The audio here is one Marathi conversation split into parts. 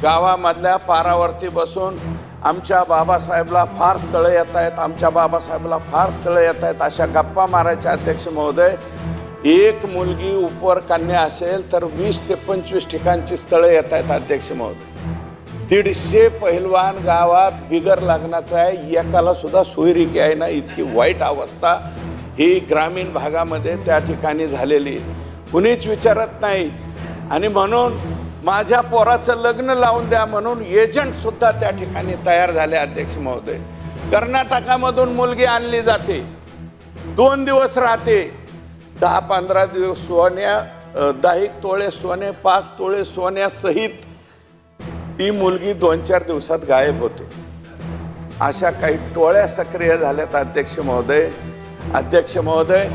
गावामधल्या पारावरती बसून आमच्या बाबासाहेबला फार स्थळं येत आहेत, आमच्या बाबासाहेबला फार स्थळं येत आहेत अशा गप्पा मारायच्या अध्यक्ष महोदय. एक मुलगी उपवर कन्या असेल तर 20 ते 25 ठिकाणची स्थळं येत आहेत अध्यक्ष महोदय. 150 पहिलवान गावात बिगर लग्नाचा आहे, एकाला सुद्धा सोयरिकी आहे ना, इतकी वाईट अवस्था ही ग्रामीण भागामध्ये त्या ठिकाणी झालेली, कुणीच विचारत नाही. आणि म्हणून माझ्या पोराचं लग्न लावून द्या म्हणून एजंट सुद्धा त्या ठिकाणी तयार झाले अध्यक्ष महोदय. कर्नाटकामधून मुलगी आणली जाते, 2 दिवस राहते, 10-15 दिवस सोन्या, 10 तोळे सोने, 5 तोळे सोन्यासहित ती मुलगी 2-4 दिवसात गायब होते. अशा काही टोळ्या सक्रिय झाल्यात अध्यक्ष महोदय. अध्यक्ष महोदय,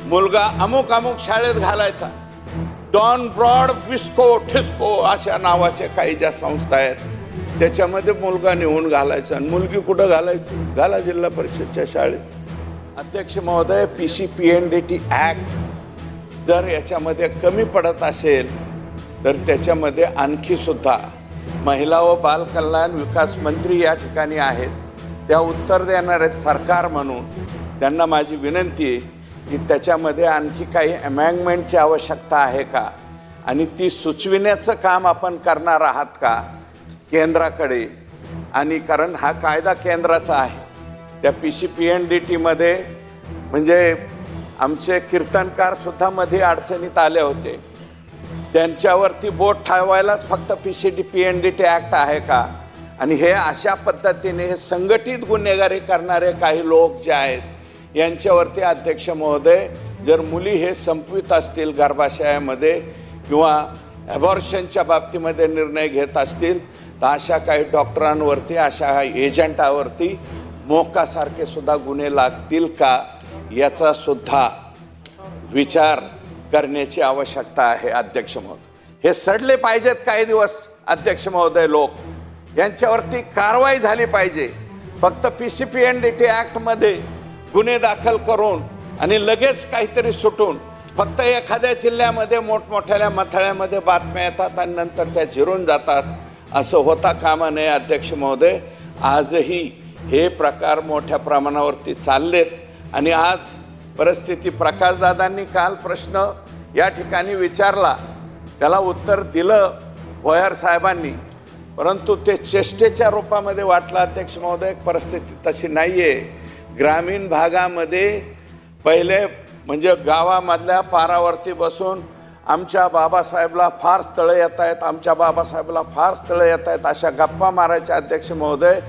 मुलगा अमुक अमुक शाळेत घालायचा, डॉन ब्रॉड विस्को ठिस्को अशा नावाच्या काही ज्या संस्था आहेत त्याच्यामध्ये मुलगा नेऊन घालायचा. आणि मुलगी कुठं घालायची? घाला जिल्हा परिषदच्या शाळेत. अध्यक्ष महोदय, PCPNDT ॲक्ट जर याच्यामध्ये कमी पडत असेल तर त्याच्यामध्ये आणखी सुद्धा महिला व बालकल्याण विकास मंत्री या ठिकाणी आहेत, त्या उत्तर देणार आहेत सरकार म्हणून. त्यांना माझी विनंती आहे की त्याच्यामध्ये आणखी काही अमेंडमेंटची आवश्यकता आहे का, आणि ती सुचविण्याचं काम आपण करणार आहात का केंद्राकडे. आणि कारण हा कायदा केंद्राचा आहे. त्या PCPNDTमध्ये म्हणजे आमचे कीर्तनकार सुद्धा मध्ये अडचणीत आले होते, त्यांच्यावरती बोट ठेवायलाच फक्त PCPNDT ॲक्ट आहे का. आणि हे अशा पद्धतीने हे संघटित गुन्हेगारी करणारे काही लोक जे आहेत यांच्यावरती अध्यक्ष महोदय, जर मुली हे संपवित असतील गर्भाशयामध्ये किंवा ॲबॉर्शनच्या बाबतीमध्ये निर्णय घेत असतील तर अशा काही डॉक्टरांवरती, अशा एजंटावरती मोक्कासारखे सुद्धा गुन्हे लागतील का याचा सुद्धा विचार करण्याची आवश्यकता आहे अध्यक्ष महोदय. हे सडले पाहिजेत काही दिवस अध्यक्ष महोदय, लोक यांच्यावरती कारवाई झाली पाहिजे. फक्त PCPNDT ॲक्टमध्ये गुन्हे दाखल करून आणि लगेच काहीतरी सुटून फक्त एखाद्या जिल्ह्यामध्ये मोठमोठ्या मथळ्यामध्ये बातम्या येतात आणि नंतर त्या जिरून जातात, असं होता कामा नये अध्यक्ष महोदय. आजही हे प्रकार मोठ्या प्रमाणावरती चाललेत. आणि आज परिस्थिती, प्रकाशदादांनी काल प्रश्न या ठिकाणी विचारला, त्याला उत्तर दिलं भोयर साहेबांनी, परंतु ते चेष्टेच्या रूपामध्ये वाटलं अध्यक्ष महोदय. परिस्थिती तशी नाही आहे. ग्रामीण भागामध्ये पहिले म्हणजे गावामधल्या पारावरती बसून आमच्या बाबासाहेबला फार स्थळं येत आहेत, आमच्या बाबासाहेबला फार स्थळं येत आहेत अशा गप्पा मारायच्या अध्यक्ष महोदय.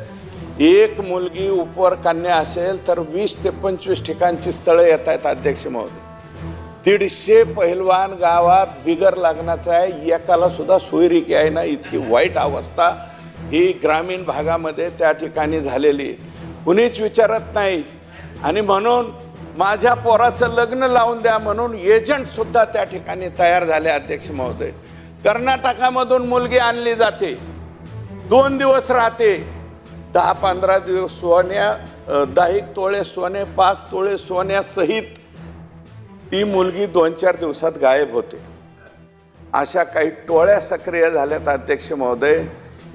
एक मुलगी उपवर कन्या असेल तर 20 ते 25 ठिकाणची स्थळं येत आहेत अध्यक्ष महोदय. 150 पहिलवान गावात बिगर लग्नाचा आहे, एकाला सुद्धा सोयरिकी आहे ना, इतकी वाईट अवस्था ही ग्रामीण भागामध्ये त्या ठिकाणी झालेली, कुणीच विचारत नाही. आणि म्हणून माझ्या पोराचं लग्न लावून द्या म्हणून एजंट सुद्धा त्या ठिकाणी तयार झाले अध्यक्ष महोदय. कर्नाटकामधून मुलगी आणली जाते, 2 दिवस राहते, 10-15 दिवस सोन्या, 10 तोळे सोने, 5 तोळे सोन्यासहित ती मुलगी 2-4 दिवसात गायब होते. अशा काही टोळ्या सक्रिय झाल्यात अध्यक्ष महोदय.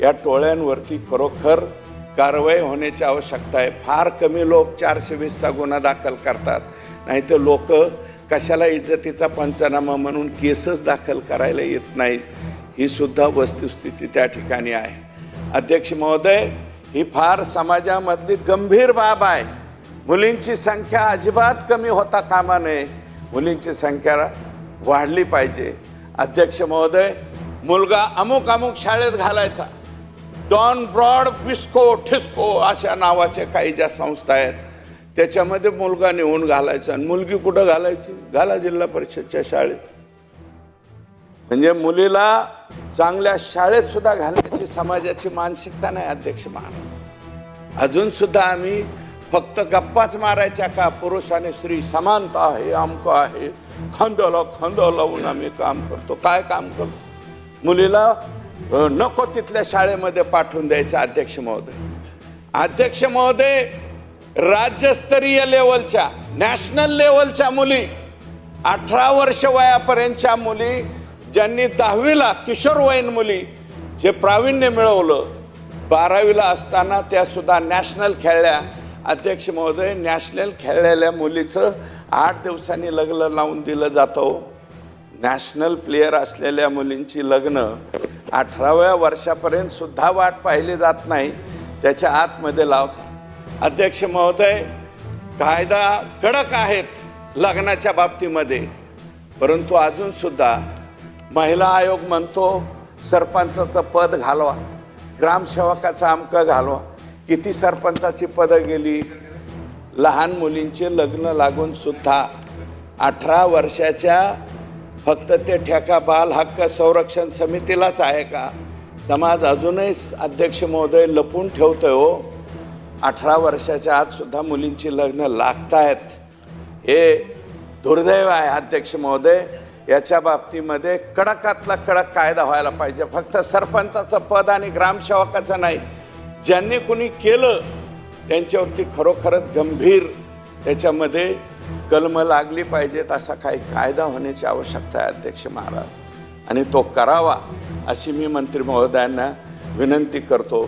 या टोळ्यांवरती खरोखर कारवाई होण्याची आवश्यकता आहे. फार कमी लोक 420चा गुन्हा दाखल करतात, नाही तर लोक कशाला इज्जतीचा पंचनामा म्हणून केसच दाखल करायला येत नाहीत. ही सुद्धा वस्तुस्थिती त्या ठिकाणी आहे अध्यक्ष महोदय. ही फार समाजामधली गंभीर बाब आहे. मुलींची संख्या अजिबात कमी होता कामा नये, मुलींची संख्या वाढली पाहिजे अध्यक्ष महोदय. मुलगा अमुक अमुक शाळेत घालायचा, डॉन ब्रॉड विस्को ठिस्को अशा नावाच्या काही ज्या संस्था आहेत त्याच्यामध्ये मुलगा नेऊन घालायचा. आणि मुलगी कुठं घालायची? घाला जिल्हा परिषदच्या शाळेत. म्हणजे मुलीला चांगल्या शाळेत सुद्धा घालण्याची समाजाची मानसिकता नाही अध्यक्ष महाराज. अजून सुद्धा आम्ही फक्त गप्पाच मारायच्या का, पुरुष आणि स्त्री समानता आहे, अमकं आहे, खांद्याला खांदा लावून आम्ही काम करतो. काय काम करतो? मुलीला नको तिथल्या शाळेमध्ये पाठवून द्यायचं अध्यक्ष महोदय. अध्यक्ष महोदय, राज्यस्तरीय लेवलच्या, नॅशनल लेवलच्या मुली, 18 वर्ष वयापर्यंतच्या मुली, ज्यांनी 10वीला किशोरवयीन मुली जे प्रावीण्य मिळवलं 12वीला असताना त्या सुद्धा नॅशनल खेळल्या. अध्यक्ष महोदय, नॅशनल खेळलेल्या मुलीचं 8 दिवसांनी लग्न लावून दिलं जातं. नॅशनल प्लेयर असलेल्या मुलींची लग्न 18व्या वर्षापर्यंत सुद्धा वाट पाहिली जात नाही, त्याच्या आतमध्ये लावतात. अध्यक्ष महोदय, कायदा कडक आहेत लग्नाच्या बाबतीमध्ये, परंतु अजून सुद्धा महिला आयोग म्हणतो सरपंचाचं पद घालवा, ग्रामसेवकाचं अमकं घालवा. किती सरपंचाची पदं गेली. लहान मुलींचे लग्न लागून सुद्धा 18 वर्षाच्या फक्त ते ठेका बाल हक्क संरक्षण समितीलाच आहे का? समाज अजूनही अध्यक्ष महोदय लपून ठेवतोय हो. 18 वर्षाच्या आत सुद्धा मुलींची लग्न लागतायत. हे दुर्दैव आहे अध्यक्ष महोदय. याच्या बाबतीमध्ये कडकातला कडक कायदा व्हायला पाहिजे. फक्त सरपंचाचं पद आणि ग्रामसेवकाचं नाही, ज्यांनी कोणी केलं त्यांच्यावरती खरोखरच गंभीर त्याच्यामध्ये कलम लागली पाहिजेत. असा काही कायदा होण्याची आवश्यकता आहे अध्यक्ष महाराज, आणि तो करावा अशी मी मंत्री महोदयांना विनंती करतो.